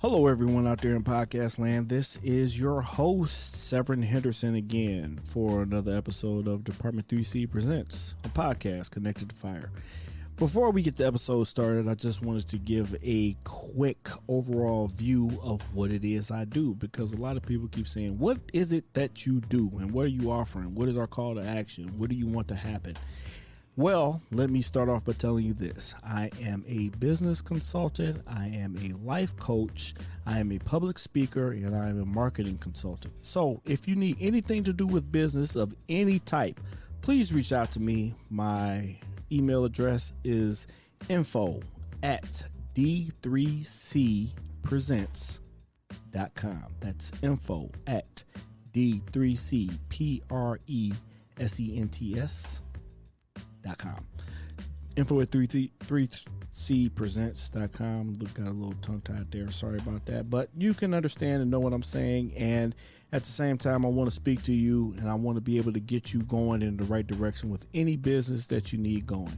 Hello, everyone out there in podcast land. This is your host, Severin Henderson, again for another episode of Department 3C Presents, a podcast connected to fire. Before we get the episode started, I just wanted to give a quick overall view of what it is I do, because a lot of people keep saying, what is it that you do and what are you offering? What is our call to action? What do you want to happen? Well, let me start off by telling you this. I am a business consultant, I am a life coach, I am a public speaker, and I am a marketing consultant. So if you need anything to do with business of any type, please reach out to me. My email address is info@d3cpresents.com. That's info@d3cpresents.com. info@3cpresents.com. Got a little tongue tied there. Sorry about that. But you can understand and know what I'm saying. And at the same time, I want to speak to you and I want to be able to get you going in the right direction with any business that you need going.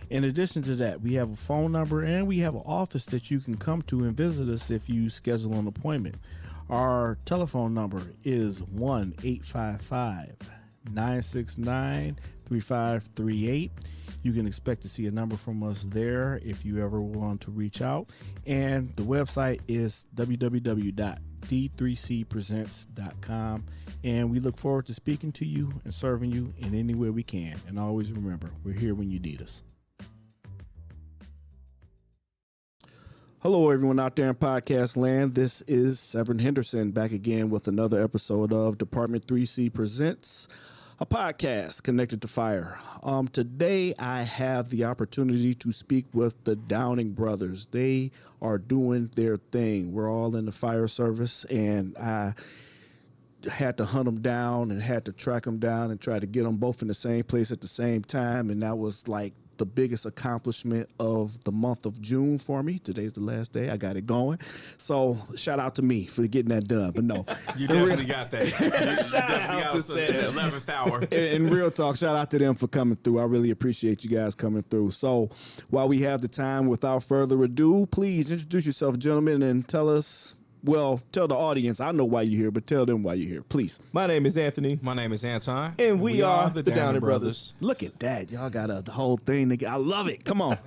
In addition to that, we have a phone number and we have an office that you can come to and visit us if you schedule an appointment. Our telephone number is 1-855-969-3538. You can expect to see a number from us there if you ever want to reach out. And the website is www.d3cpresents.com. And we look forward to speaking to you and serving you in any way we can. And always remember, we're here when you need us. Hello, everyone out there in podcast land. This is Severin Henderson back again with another episode of Department 3C Presents, a podcast connected to fire. Today, I have the opportunity to speak with the Downing brothers. They are doing their thing. We're all in the fire service, and I had to hunt them down and had to track them down and try to get them both in the same place at the same time, and that was like the biggest accomplishment of the month of June for me. Today's the last day. I got it going. So shout out to me for getting that done. But no. You definitely got that. Shout out to the 11th hour. In real talk, shout out to them for coming through. I really appreciate you guys coming through. So while we have the time, without further ado, please introduce yourself, gentlemen, and tell us, well, tell the audience, I know why you're here, but tell them why you're here, please. My name is Anthony. My name is Anton. And we are the Downing brothers. Look at that. Y'all got the whole thing together. I love it. Come on.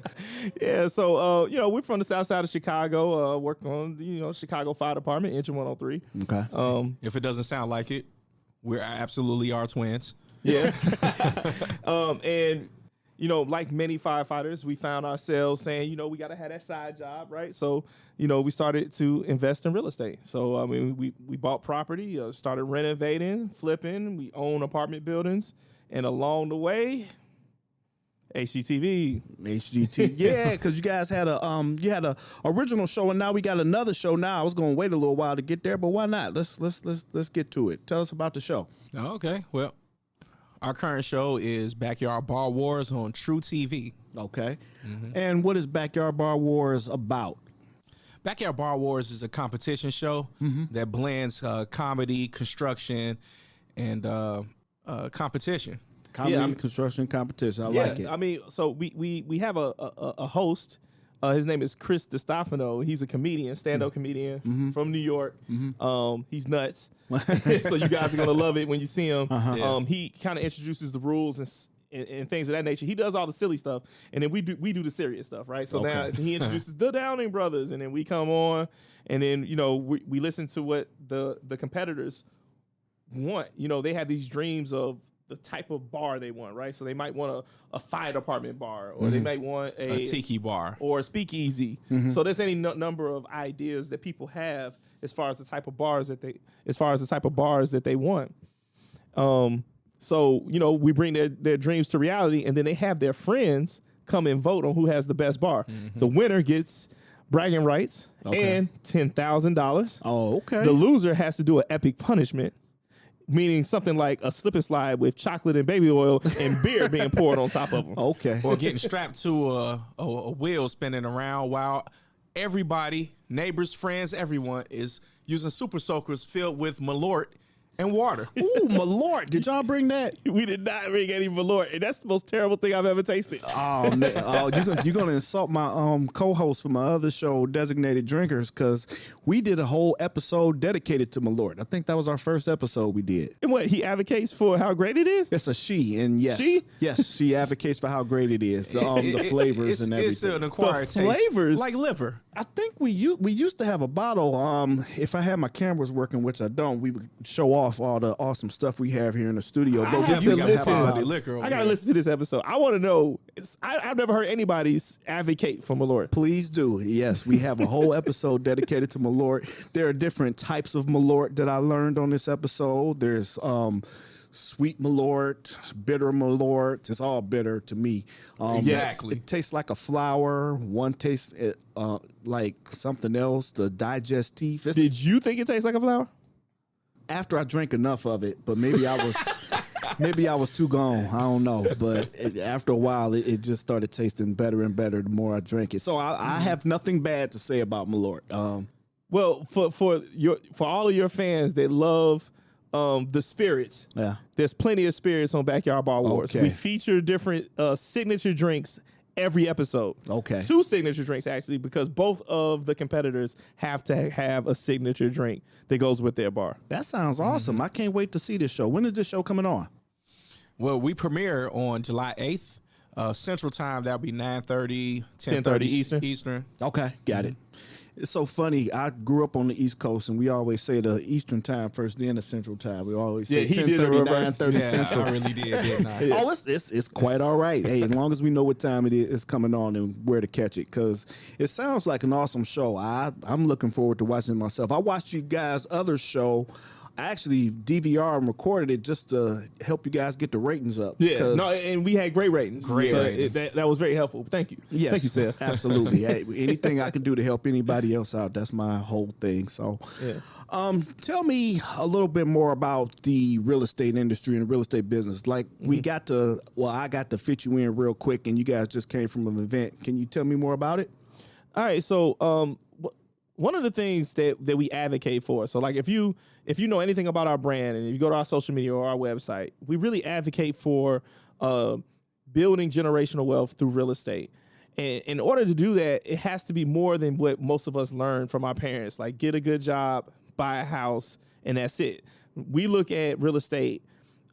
Yeah, so, we're from the south side of Chicago, work on, Chicago Fire Department, Engine 103. Okay. If it doesn't sound like it, we absolutely are twins. Yeah. And like many firefighters, we found ourselves saying, we got to have that side job, right? So, we started to invest in real estate. So, we bought property, started renovating, flipping. We own apartment buildings. And along the way, HGTV. Yeah, because you guys had a original show, and now we got another show now. I was going to wait a little while to get there, but why not? Let's get to it. Tell us about the show. Okay, well, our current show is Backyard Bar Wars on truTV. Okay. Mm-hmm. And what is Backyard Bar Wars about? Backyard Bar Wars is a competition show that blends comedy, construction, and competition. Comedy, construction, competition. I like it. I mean, so we have a host. His name is Chris DiStefano. He's a comedian, stand-up comedian from New York. He's nuts. So you guys are going to love it when you see him. He kind of introduces the rules and things of that nature. He does all the silly stuff, and then we do the serious stuff, right? So now he introduces the Downing brothers, and then we come on, and then, we listen to what the competitors want. They have these dreams of the type of bar they want, right? So they might want a fire department bar, or they might want a tiki bar or a speakeasy. So there's any number of ideas that people have as far as the type of bars that they want. So we bring their dreams to reality, and then they have their friends come and vote on who has the best bar. The winner gets bragging rights and $10,000. Oh, okay. The loser has to do an epic punishment, meaning something like a slip and slide with chocolate and baby oil and beer being poured on top of them. Okay. Or getting strapped to a wheel spinning around while everybody, neighbors, friends, everyone is using super soakers filled with Malort And water. Ooh, my Lord. Did y'all bring that? We did not bring any Malort, and that's the most terrible thing I've ever tasted. Oh, man. Oh, you're gonna insult my co-host for my other show, Designated Drinkers, because we did a whole episode dedicated to Malort. I think that was our first episode we did. And what, he advocates for how great it is? It's a she, and yes, She? yes, she advocates for how great it is, the flavors and everything. It's an acquired The taste. flavors? Like liver. I think we used to have a bottle. If I had my cameras working, which I don't, we would show off all the awesome stuff we have here in the studio. I But have we to used to have a listen. bottle. Liquor over I gotta here. listen to this episode. I want to know. I've never heard anybody advocate for Malort. Please do. Yes, we have a whole episode dedicated to Malort. There are different types of Malort that I learned on this episode. There's sweet Malort, bitter Malort. It's all bitter to me. Exactly. It tastes like a flower. One tastes like something else, the digestif. Did you think it tastes like a flower? After I drank enough of it, but maybe I was too gone. I don't know. But after a while, it just started tasting better and better the more I drank it. So I have nothing bad to say about Malort. Well, for all of your fans that love the spirits, Yeah. there's plenty of spirits on Backyard Bar Wars. Okay. We feature different signature drinks every episode. Okay. 2 signature drinks, actually, because both of the competitors have to have a signature drink that goes with their bar. That sounds awesome. I can't wait to see this show. When is this show coming on? Well, we premiere on July 8th. Central Time, that'll be 9:30, 10:30 Eastern. Eastern. Okay, got it. It's so funny. I grew up on the East Coast, and we always say the Eastern Time first, then the Central Time. We always say Yeah, he 10:30, did it reverse. 9:30 Yeah, Central. I really did, didn't I? Oh, it's quite all right. Hey, as long as we know what time it is coming on and where to catch it, because it sounds like an awesome show. I'm looking forward to watching it myself. I watched you guys' other show. I actually DVR and recorded it just to help you guys get the ratings up. Yeah, 'cause- no, and we had great ratings. Great So ratings. that was very helpful. Thank you. Yes, Thank you, Seth. absolutely. Hey, anything I can do to help anybody else out, that's my whole thing. So, Yeah. tell me a little bit more about the real estate industry and real estate business. Like I got to fit you in real quick, and you guys just came from an event. Can you tell me more about it? All right, so one of the things that we advocate for, so like if you know anything about our brand and if you go to our social media or our website, we really advocate for building generational wealth through real estate. And in order to do that, it has to be more than what most of us learned from our parents, like get a good job, buy a house, and that's it. We look at real estate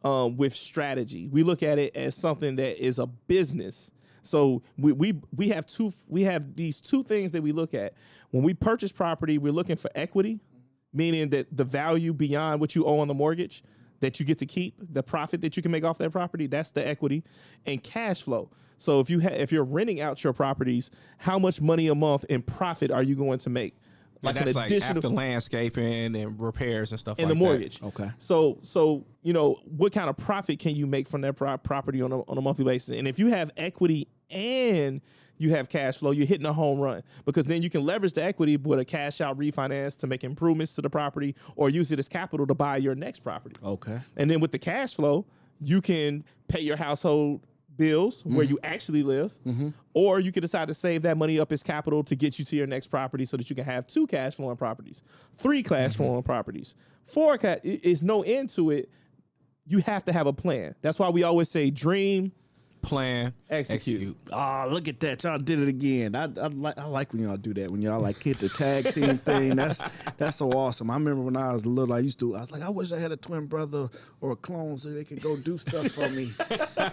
with strategy. We look at it as something that is a business. So we have these 2 things that we look at. When we purchase property, we're looking for equity, meaning that the value beyond what you owe on the mortgage that you get to keep, the profit that you can make off that property, that's the equity, and cash flow. So if you're renting out your properties, how much money a month in profit are you going to make? Like that's like after landscaping and repairs and stuff and like the mortgage. that. Okay. So what kind of profit can you make from that property on a monthly basis? And if you have equity and you have cash flow, you're hitting a home run, because then you can leverage the equity with a cash out refinance to make improvements to the property or use it as capital to buy your next property. Okay. And then with the cash flow, you can pay your household bills where you actually live, or you can decide to save that money up as capital to get you to your next property so that you can have 2 cash flowing properties, 3 cash flowing properties, 4 is no end to it. You have to have a plan. That's why we always say dream, plan, execute. Oh, look at that. Y'all did it again. I like when y'all do that. When y'all like hit the tag team thing. That's so awesome. I remember when I was little, I was like, I wish I had a twin brother or a clone so they could go do stuff for me.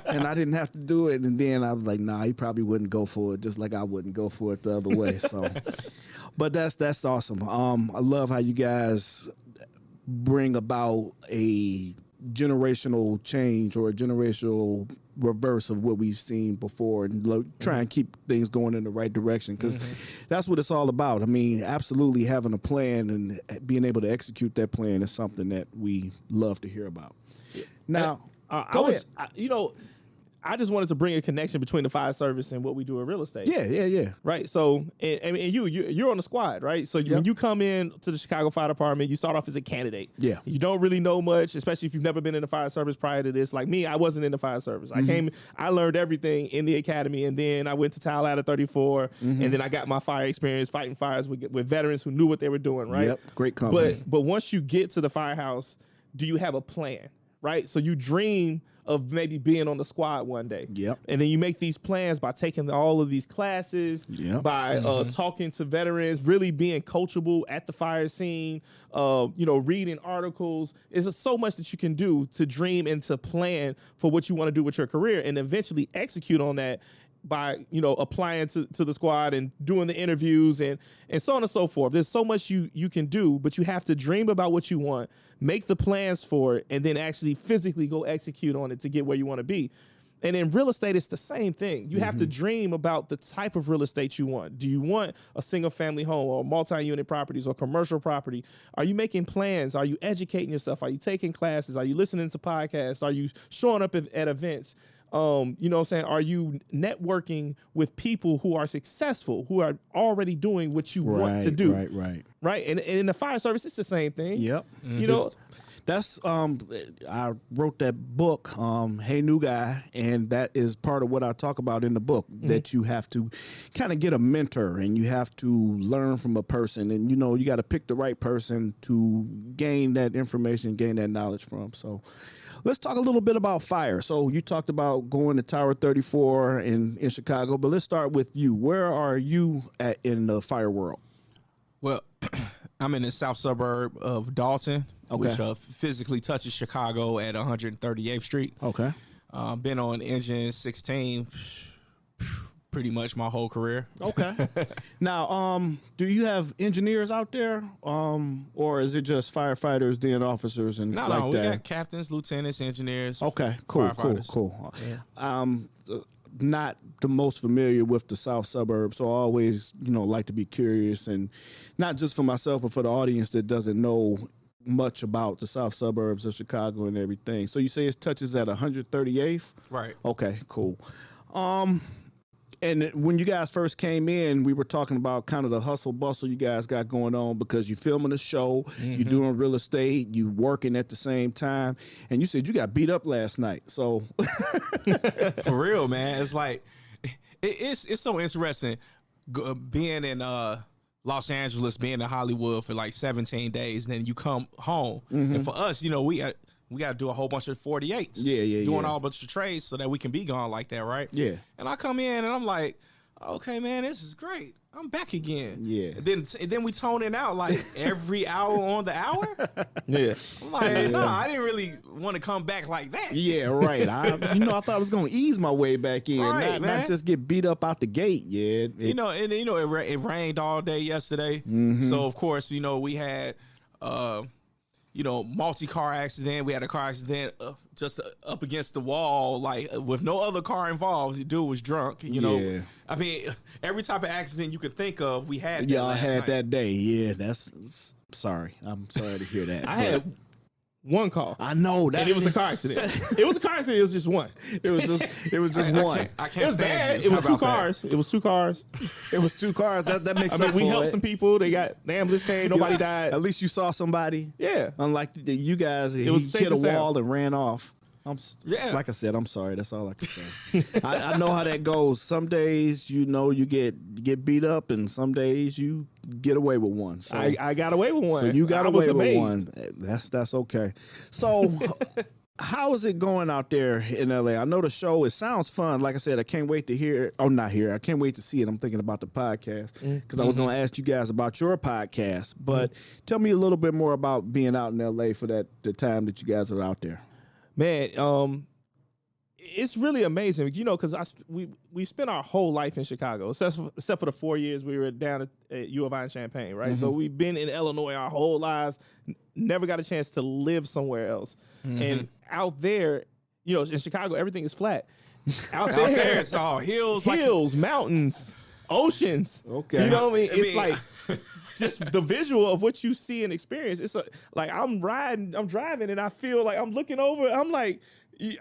And I didn't have to do it. And then I was like, nah, he probably wouldn't go for it, just like I wouldn't go for it the other way. So, but that's awesome. I love how you guys bring about a generational change or a generational reverse of what we've seen before, and try and keep things going in the right direction, because that's what it's all about. I mean, absolutely having a plan and being able to execute that plan is something that we love to hear about. Now, I just wanted to bring a connection between the fire service and what we do in real estate. Yeah. Right. So, and you're on the squad, right? So when you come in to the Chicago Fire Department, you start off as a candidate. Yeah. You don't really know much, especially if you've never been in the fire service prior to this. Like me, I wasn't in the fire service. I learned everything in the academy, and then I went to Tallahassee 34, and then I got my fire experience fighting fires with veterans who knew what they were doing, right? Yep. Great company. But once you get to the firehouse, do you have a plan, right? So you dream of maybe being on the squad one day. Yep. And then you make these plans by taking all of these classes, Yep. by talking to veterans, really being coachable at the fire scene, reading articles. There's so much that you can do to dream and to plan for what you want to do with your career and eventually execute on that by, applying to the squad and doing the interviews and so on and so forth. There's so much you can do, but you have to dream about what you want, make the plans for it, and then actually physically go execute on it to get where you want to be. And in real estate, it's the same thing. You have to dream about the type of real estate you want. Do you want a single family home or multi-unit properties or commercial property? Are you making plans? Are you educating yourself? Are you taking classes? Are you listening to podcasts? Are you showing up at events? Are you networking with people who are successful, who are already doing what you want to do? Right. And in the fire service, it's the same thing. Yep. That's I wrote that book, Hey New Guy, and that is part of what I talk about in the book, that you have to kind of get a mentor and you have to learn from a person, and you got to pick the right person to gain that information, gain that knowledge from. So let's talk a little bit about fire. So you talked about going to Tower 34 in Chicago, but let's start with you. Where are you at in the fire world? Well, I'm in the south suburb of Dalton, which physically touches Chicago at 138th Street. Okay. Been on Engine 16 pretty much my whole career. Okay. Now, do you have engineers out there, or is it just firefighters, then officers, and No, we got captains, lieutenants, engineers. Okay, cool. Yeah. Not the most familiar with the south suburbs, so I always, like to be curious, and not just for myself, but for the audience that doesn't know much about the south suburbs of Chicago and everything. So you say it touches at 138th? Right. Okay, cool. And when you guys first came in, we were talking about kind of the hustle bustle you guys got going on, because you're filming a show, you're doing real estate, you working at the same time, and you said you got beat up last night. So for real, man, it's like it's so interesting being in Los Angeles, being in Hollywood for like 17 days, and then you come home, and for us, we got to do a whole bunch of 48s. Doing a whole bunch of trades so that we can be gone like that, right? Yeah. And I come in and I'm like, okay, man, this is great. I'm back again. Yeah. And then we tone it out like every hour on the hour. Yeah. I'm like, no, I didn't really want to come back like that. Yeah, right. I thought I was going to ease my way back in, not just get beat up out the gate. Yeah. It rained all day yesterday. So, of course, we had... multi-car accident. We had a car accident just up against the wall, like with no other car involved. The dude was drunk. I mean, every type of accident you could think of, we had. Yeah, I had that day. Yeah, sorry. I'm sorry to hear that. I had one call. I know that, and it was a car accident. It was a car accident. It was just one. It was just one. I can't it was stand bad. you. It was two cars. That? It was two cars. It was two cars. That makes sense. We helped some people. They got the ambulance came. Nobody died. At least you saw somebody. Yeah. Unlike you guys, he hit a wall and ran off. Like I said, I'm sorry. That's all I can say. I know how that goes. Some days, you get beat up, and some days you get away with one. So I got away with one. So you got away with one. That's okay. So how is it going out there in LA? I know the show, it sounds fun. Like I said, I can't wait to hear it. Oh, not hear it. I can't wait to see it. I'm thinking about the podcast because I was going to ask you guys about your podcast. But tell me a little bit more about being out in LA for the time that you guys are out there. Man, it's really amazing, because we spent our whole life in Chicago, except for the 4 years we were down at U of I in Champaign, right? So we've been in Illinois our whole lives, never got a chance to live somewhere else. And out there, in Chicago, everything is flat. Out there, it's all hills, mountains, oceans. Okay, you know what I mean? It's like just the visual of what you see and experience. It's like I'm driving, and I feel like I'm looking over. I'm like,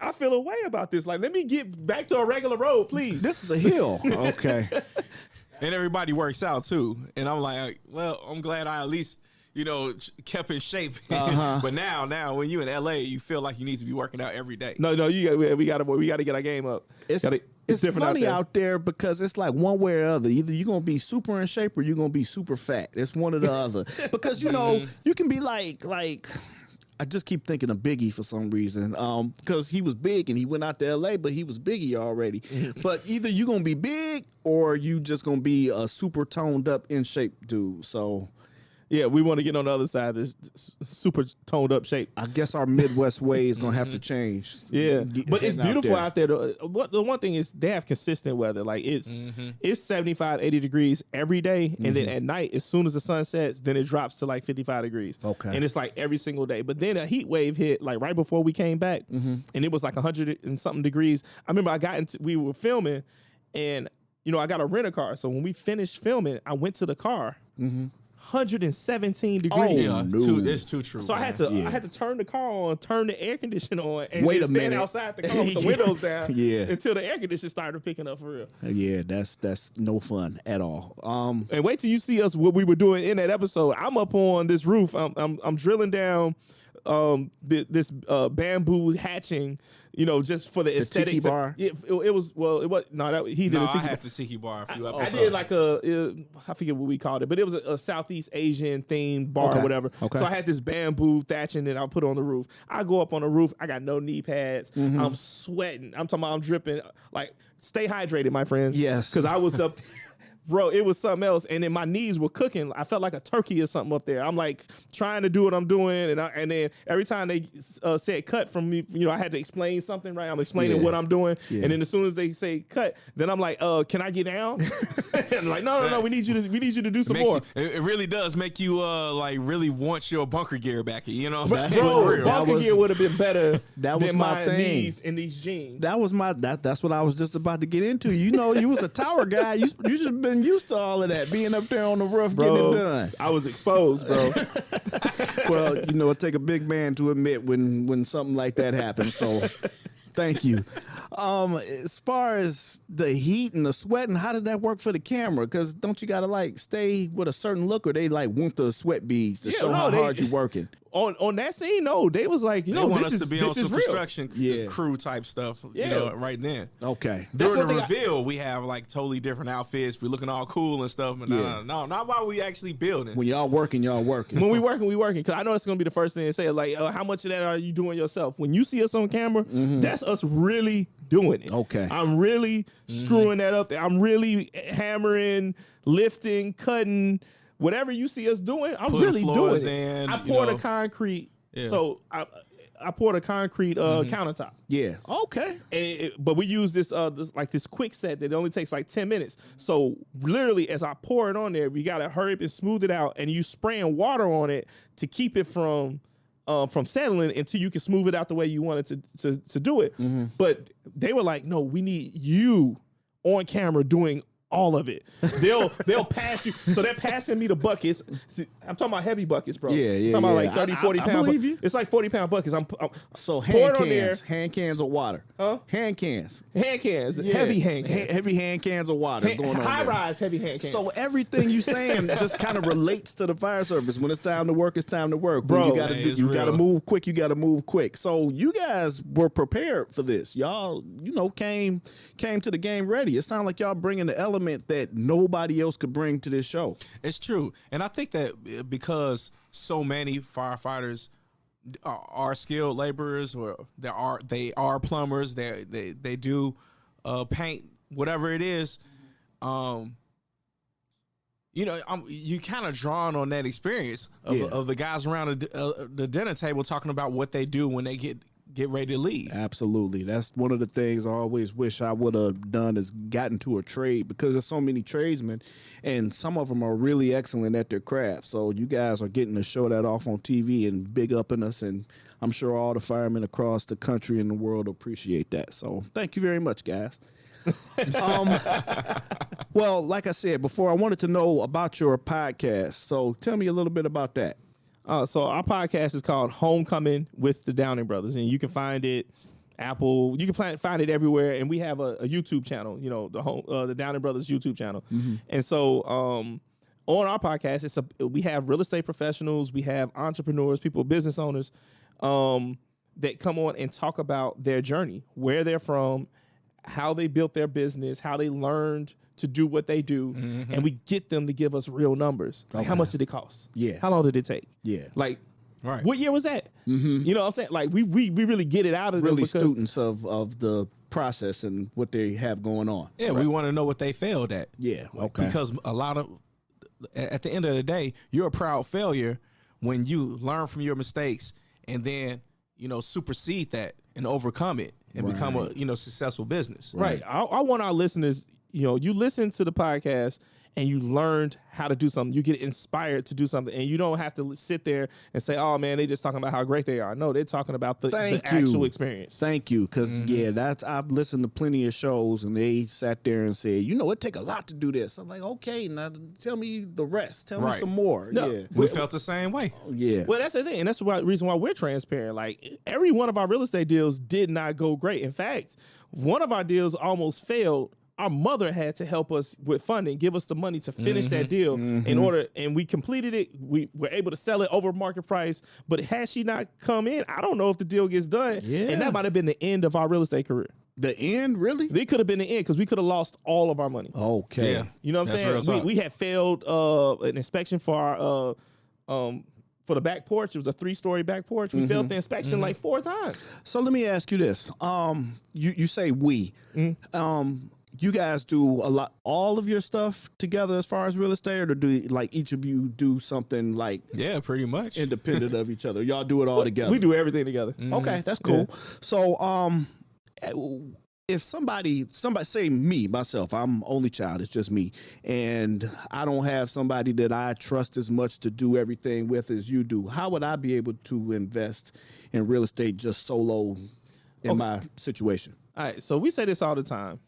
I feel a way about this. Like, let me get back to a regular road, please. This is a hill. Okay. And everybody works out too. And I'm like, well, I'm glad I at least, kept in shape. But now when you in LA, you feel like you need to be working out every day. No, we got to get our game up. It's funny out there because it's like one way or the other. Either you're going to be super in shape or you're going to be super fat. It's one or the other. Because, you can be like I just keep thinking of Biggie for some reason. Because he was big and he went out to LA, but he was Biggie already. But either you gonna be big or you just gonna be a super toned up, in shape dude. So Yeah, we want to get on the other side of super toned up shape. I guess our Midwest way is gonna have to change. Yeah, but it's beautiful out there. The one thing is they have consistent weather. Like it's 75, 80 degrees every day, and then at night, as soon as the sun sets, then it drops to like 55 degrees. Okay, and it's like every single day. But then a heat wave hit like right before we came back, and it was like 100 and something degrees. I remember we were filming, and I got a rent-a-car. So when we finished filming, I went to the car. 117 degrees. Yeah, it's too true. So I had to turn the car on, turn the air conditioner on, and Wait just a stand minute. outside the car with the windows down until the air conditioner started picking up for real. Yeah, that's no fun at all. And wait till you see us what we were doing in that episode. I'm up on this roof. I'm drilling down this bamboo hatching, just for the aesthetic. tiki bar? He did a tiki I had the tiki bar a few I episodes. did like I forget what we called it, but it was a Southeast Asian themed bar or whatever. Okay. So I had this bamboo thatching that I put on the roof. I go up on the roof. I got no knee pads. I'm sweating. I'm talking about I'm dripping. Like, stay hydrated, my friends. Yes. Because I was up. Bro, it was something else, and then my knees were cooking. I felt like a turkey or something up there. I'm like trying to do what I'm doing, and then every time they said cut from me, I had to explain something, right? I'm explaining what I'm doing, and then as soon as they say cut, then I'm like, can I get down? And like, no, we need you to do some more. It really does make you like really want your bunker gear back. Bro, bunker gear would have been better that was than my thing. knees in these jeans. That was that's what I was just about to get into. You was a tower guy. You should have been used to all of that, being up there on the roof, getting it done. I was exposed, bro. Well, it take a big man to admit when something like that happens. So thank you. As far as the heat and the sweating, how does that work for the camera? Because don't you gotta like stay with a certain look, or they like want the sweat beads to show how hard you're working? On that scene, no, they was like, they want us to be on some real construction crew type stuff, right then. Okay. During the reveal, we have like totally different outfits. We're looking all cool and stuff, but no, not while we actually building. When y'all working. When we working. Because I know it's gonna be the first thing to say, like, how much of that are you doing yourself? When you see us on camera, that's us really doing it. Okay. I'm really screwing that up there. I'm really hammering, lifting, cutting. Whatever you see us doing, I'm really doing it. I poured a concrete, so I poured a concrete countertop. Yeah. Okay. But we use this quick set that only takes like 10 minutes. So literally, as I pour it on there, we gotta hurry up and smooth it out, and you spraying water on it to keep it from settling until you can smooth it out the way you want it to do it. But they were like, no, we need you on camera doing all of it. They'll pass you. So they're passing me the buckets. See, I'm talking about heavy buckets, bro. Yeah. I'm talking about like 30, 40 I pound. believe you. It's like 40-pound buckets. I'm so hand cans of water. Huh? Hand cans. Yeah. Heavy hand cans. Heavy hand cans of water going on. High rise heavy hand cans. So everything you saying just kind of relates to the fire service. When it's time to work, it's time to work. Bro, you gotta move quick. You gotta move quick. So you guys were prepared for this. Y'all, came to the game ready. It sounded like y'all bringing the element that nobody else could bring to this show. It's true, and I think that because so many firefighters are skilled laborers, or they are plumbers, they do paint, whatever it is. You kind of drawn on that experience of the guys around the dinner table talking about what they do when they get ready to leave. Absolutely. That's one of the things I always wish I would have done, is gotten to a trade, because there's so many tradesmen and some of them are really excellent at their craft. So you guys are getting to show that off on TV and big upping us, and I'm sure all the firemen across the country and the world appreciate that. So thank you very much, guys. Well, like I said before, I wanted to know about your podcast. So tell me a little bit about that. So our podcast is called Homecoming with the Downing Brothers, and you can find it Apple. You can find it everywhere, and we have a YouTube channel. The Downing Brothers YouTube channel. And so on our podcast, we have real estate professionals, we have entrepreneurs, business owners, that come on and talk about their journey, where they're from, how they built their business, how they learned to do what they do, and we get them to give us real numbers. Like, how much did it cost? Yeah. How long did it take? Yeah. Like, Right. What year was that? You know what I'm saying? Like we really get it out of them Really because students of the process and what they have going on. Yeah, we want to know what they failed at. Yeah, okay. Because a lot of, at the end of the day, you're a proud failure when you learn from your mistakes and then, you know, supersede that and overcome it and become a, you know, successful business. Right. I want our listeners, you know, you listen to the podcast and you learned how to do something. You get inspired to do something, and you don't have to sit there and say, "Oh man, they just talking about how great they are." No, they're talking about the actual experience. Thank you, because I've listened to plenty of shows, and they sat there and said, "You know, it take a lot to do this." I'm like, "Okay, now tell me the rest. Tell me some more." No, yeah, we felt the same way. Yeah. Well, that's the thing, and that's the reason why we're transparent. Like every one of our real estate deals did not go great. In fact, one of our deals almost failed. Our mother had to help us with funding, give us the money to finish that deal in order, and we completed it. We were able to sell it over market price, but had she not come in, I don't know if the deal gets done. Yeah. And that might have been the end of our real estate career. The end, really? They could have been the end because we could have lost all of our money. Okay. Yeah. You know what I'm That's saying? real We had failed an inspection for our for the back porch. It was a 3-story back porch. We failed the inspection like 4 times. So let me ask you this. You say we. You guys do all of your stuff together as far as real estate, or do like each of you do something like Yeah, pretty much. independent of each other? Y'all do it all together. We do everything together. Okay, that's cool. So, if somebody say myself, I'm only child, it's just me, and I don't have somebody that I trust as much to do everything with as you do, how would I be able to invest in real estate just solo in my situation? All right, so we say this all the time.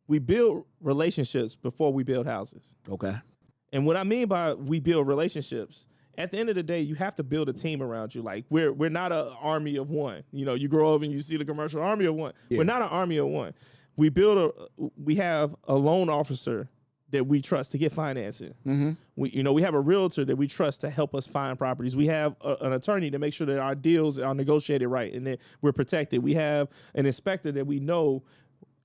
We build relationships before we build houses. Okay. And what I mean by we build relationships, at the end of the day, you have to build a team around you. Like we're not an army of one. You know, you grow up and you see the commercial army of one. Yeah. We're not an army of one. We have a loan officer that we trust to get financing. We have a realtor that we trust to help us find properties. We have an attorney to make sure that our deals are negotiated right and that we're protected. We have an inspector that we know,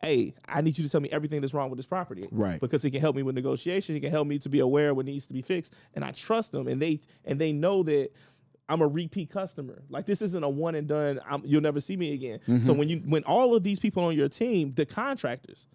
hey, I need you to tell me everything that's wrong with this property. Right. Because it can help me with negotiation. It can help me to be aware of what needs to be fixed. And I trust them. And they know that I'm a repeat customer. Like this isn't a one and done. You'll never see me again. So when all of these people on your team, the contractors,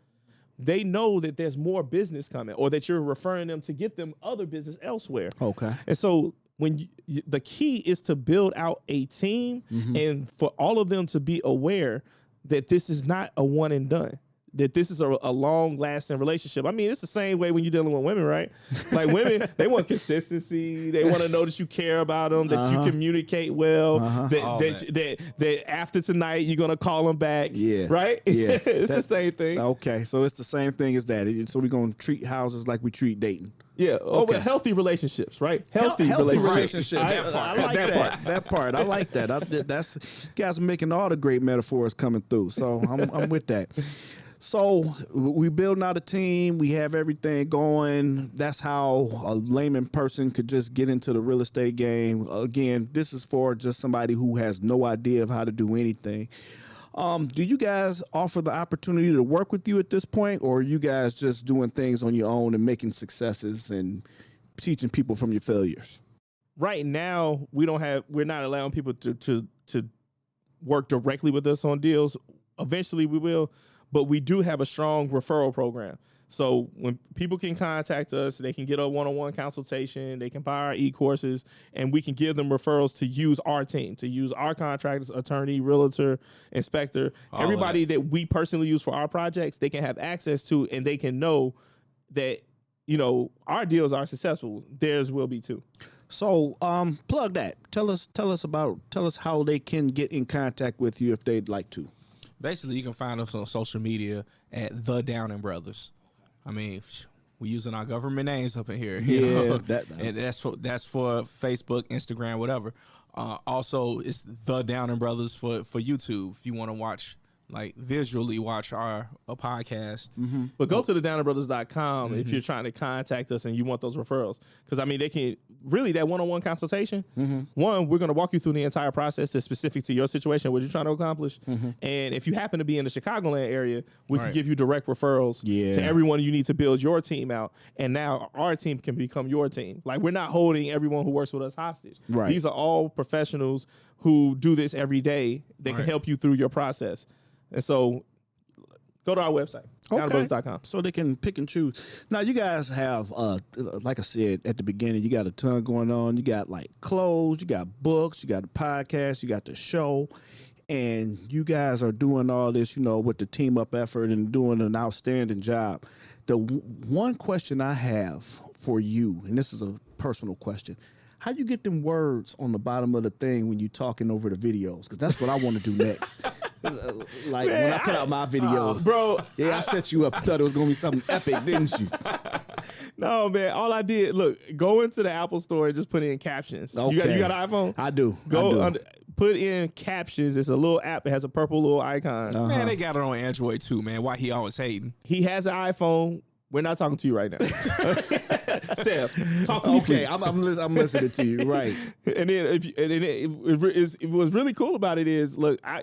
they know that there's more business coming, or that you're referring them to get them other business elsewhere. Okay. And so when the key is to build out a team and for all of them to be aware that this is not a one and done, that this is a long lasting relationship. I mean, it's the same way when you're dealing with women, right? Like women, they want consistency. They want to know that you care about them, that you communicate well, that after tonight you're going to call them back. Yeah. Right? Yeah. It's the same thing. Okay. So it's the same thing as that. So we're going to treat houses like we treat dating. Yeah. Oh, Okay. but healthy relationships, right? Healthy relationships. That part. I like that. That part. I like that. That's you guys are making all the great metaphors coming through. So I'm with that. So we building out a team. We have everything going. That's how a layman person could just get into the real estate game. Again, this is for just somebody who has no idea of how to do anything. Do you guys offer the opportunity to work with you at this point, or are you guys just doing things on your own and making successes and teaching people from your failures? Right now, we're not allowing people to work directly with us on deals. Eventually we will, but we do have a strong referral program. So when people can contact us, they can get a one-on-one consultation, they can buy our e-courses, and we can give them referrals to use our team, to use our contractors, attorney, realtor, inspector, everybody that we personally use for our projects, they can have access to, and they can know that, you know, our deals are successful. Theirs will be too. So plug that. Tell us how they can get in contact with you if they'd like to. Basically, you can find us on social media at The Downing Brothers. I mean, we using our government names up in here. You know? And that's for Facebook, Instagram, whatever. Also, it's The Downing Brothers for YouTube if you want to watch like visually watch a podcast. But go to the downerbrothers.com if you're trying to contact us and you want those referrals. Because, I mean, they can really, that one-on-one consultation, one, we're going to walk you through the entire process that's specific to your situation, what you're trying to accomplish. And if you happen to be in the Chicagoland area, we can give you direct referrals to everyone you need to build your team out. And now our team can become your team. Like, we're not holding everyone who works with us hostage. Right. These are all professionals who do this every day that can help you through your process. And so go to our website, downerbrothers.com. So they can pick and choose. Now, you guys have, like I said at the beginning, you got a ton going on. You got like clothes, you got books, you got a podcast, you got the show. And you guys are doing all this, with the team up effort and doing an outstanding job. The one question I have for you, and this is a personal question, how you get them words on the bottom of the thing when you talking over the videos? Because that's what I want to do next. Like, man, when I put out my videos. Bro. Yeah, I set you up. Thought it was going to be something epic, didn't you? No, man. All I did, look, go into the Apple Store and just put in captions. Okay. You got an iPhone? I do. Put in captions. It's a little app that has a purple little icon. Man, they got it on Android too, man. Why he always hating? He has an iPhone. We're not talking to you right now. Steph, talk to me. Okay, I'm listening to you, right? And then it was really cool about it is, look, I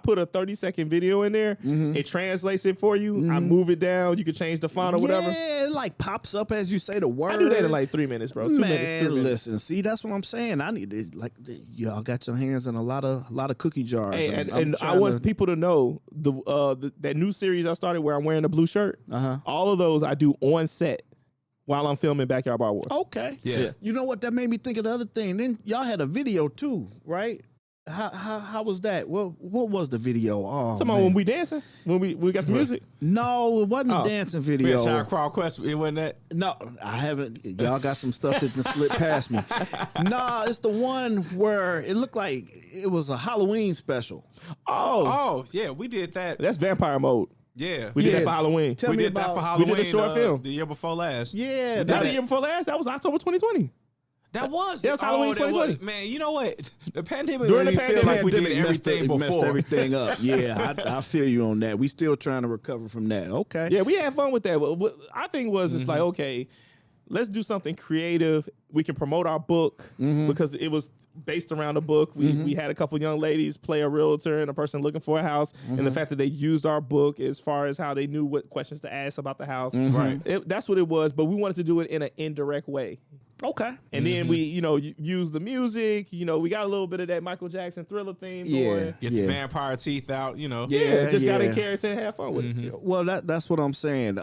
put a 30-second video in there. It translates it for you. I move it down. You can change the font or whatever. Yeah, it like pops up as you say the word. I do that in like 3 minutes, bro. 2 minutes. 3 minutes. Listen, see, that's what I'm saying. I need to, like, y'all got your hands in a lot of cookie jars. Hey, and I want people to know that new series I started where I'm wearing a blue shirt. All of those I do on set while I'm filming Backyard Bar Wars. Okay. Yeah. You know what? That made me think of the other thing. Then y'all had a video too, right? How was that? What was the video? Oh, Somehow when we dancing, when we got the music. No, it wasn't a dancing video. Man, Crowd Quest, it wasn't that. No, I haven't. Y'all got some stuff that just slipped past me. Nah, it's the one where it looked like it was a Halloween special. Oh, yeah, we did that. That's vampire mode. Yeah, we did that for Halloween. Tell me about that for Halloween. We did a short film the year before last. Yeah, not the year before last. That was October 2020. That was Halloween 2020. Man, you know what? The pandemic During the feel like we did messed everything everything up. Yeah, I feel you on that. We still trying to recover from that. Okay. Yeah, we had fun with that. What I think was it's like, okay, let's do something creative. We can promote our book because it was based around a book. We had a couple young ladies play a realtor and a person looking for a house, and the fact that they used our book as far as how they knew what questions to ask about the house. Right. That's what it was, but we wanted to do it in an indirect way. Okay. And then we, use the music. We got a little bit of that Michael Jackson Thriller theme going. Get the vampire teeth out, Just got in character and have fun with it. Well, that's what I'm saying.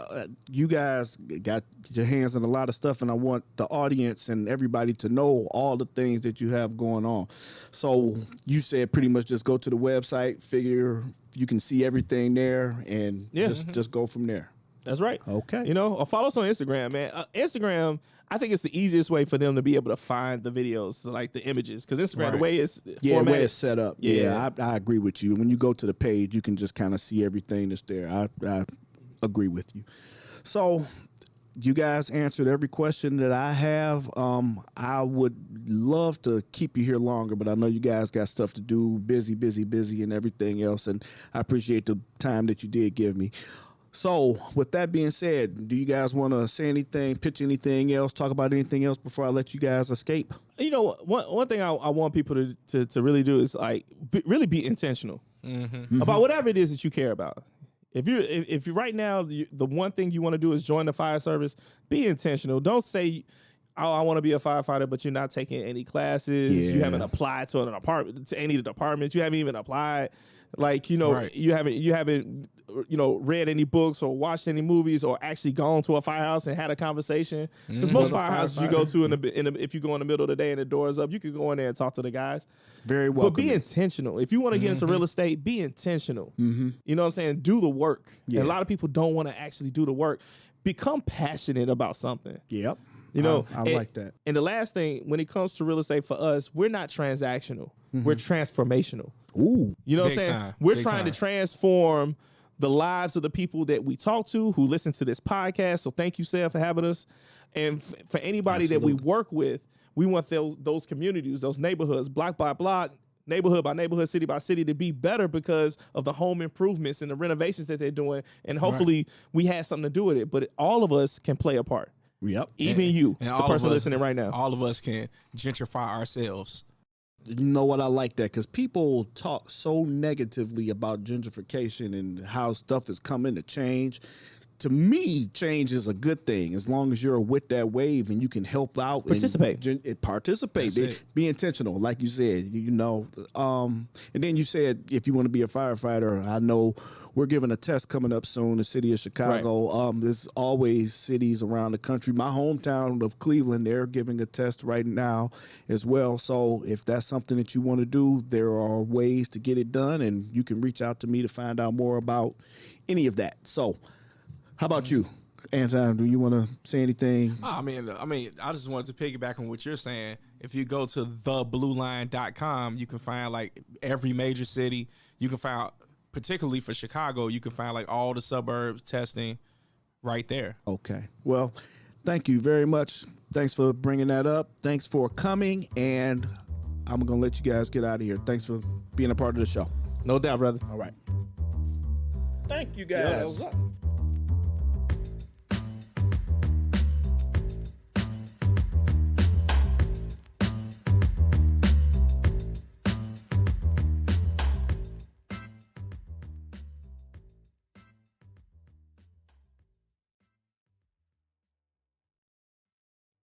You guys got your hands in a lot of stuff, and I want the audience and everybody to know all the things that you have going on. So you said pretty much just go to the website, figure you can see everything there, and just go from there. That's right. Okay. Or follow us on Instagram, man. Instagram, I think it's the easiest way for them to be able to find the videos, like the images, because Instagram, the way it's the way it's set up. Yeah. I agree with you. When you go to the page, you can just kind of see everything that's there. I agree with you. So you guys answered every question that I have. I would love to keep you here longer, but I know you guys got stuff to do, busy, and everything else, and I appreciate the time that you did give me. So, with that being said, do you guys want to say anything, pitch anything else, talk about anything else before I let you guys escape? One thing I want people to really do is really be intentional about whatever it is that you care about. If you right now the one thing you want to do is join the fire service, be intentional. Don't say, "Oh, I want to be a firefighter," but you're not taking any classes. Yeah. You haven't applied to any of the departments. You haven't even applied. You haven't read any books or watched any movies or actually gone to a firehouse and had a conversation. Because most firehouses you go to if you go in the middle of the day and the door's up, you can go in there and talk to the guys. Very welcome. But be intentional. If you want to get into real estate, be intentional. You know what I'm saying? Do the work. Yeah. And a lot of people don't want to actually do the work. Become passionate about something. Yep. I like that. And the last thing, when it comes to real estate for us, we're not transactional. We're transformational. Ooh. You know what I'm saying? Time. We're trying to transform the lives of the people that we talk to who listen to this podcast. So thank you, Seth, for having us. And for anybody that we work with, we want those communities, those neighborhoods, block by block, neighborhood by neighborhood, city by city to be better because of the home improvements and the renovations that they're doing. And hopefully we had something to do with it. But all of us can play a part. Yep. Even you, and the all person of us, listening right now. All of us can gentrify ourselves. You know what? I like that because people talk so negatively about gentrification and how stuff is coming to change. To me, change is a good thing as long as you're with that wave and you can help out. Participate. Participate. Be intentional, like you said. And then you said if you want to be a firefighter, I know we're giving a test coming up soon. The city of Chicago. Right. There's always cities around the country. My hometown of Cleveland, they're giving a test right now as well. So if that's something that you want to do, there are ways to get it done, and you can reach out to me to find out more about any of that. So. How about you, Anton? Do you want to say anything? I mean, I just wanted to piggyback on what you're saying. If you go to theblueline.com, you can find like every major city. You can find, particularly for Chicago, you can find like all the suburbs testing right there. Okay. Well, thank you very much. Thanks for bringing that up. Thanks for coming, and I'm going to let you guys get out of here. Thanks for being a part of the show. No doubt, brother. All right. Thank you, guys. Yeah,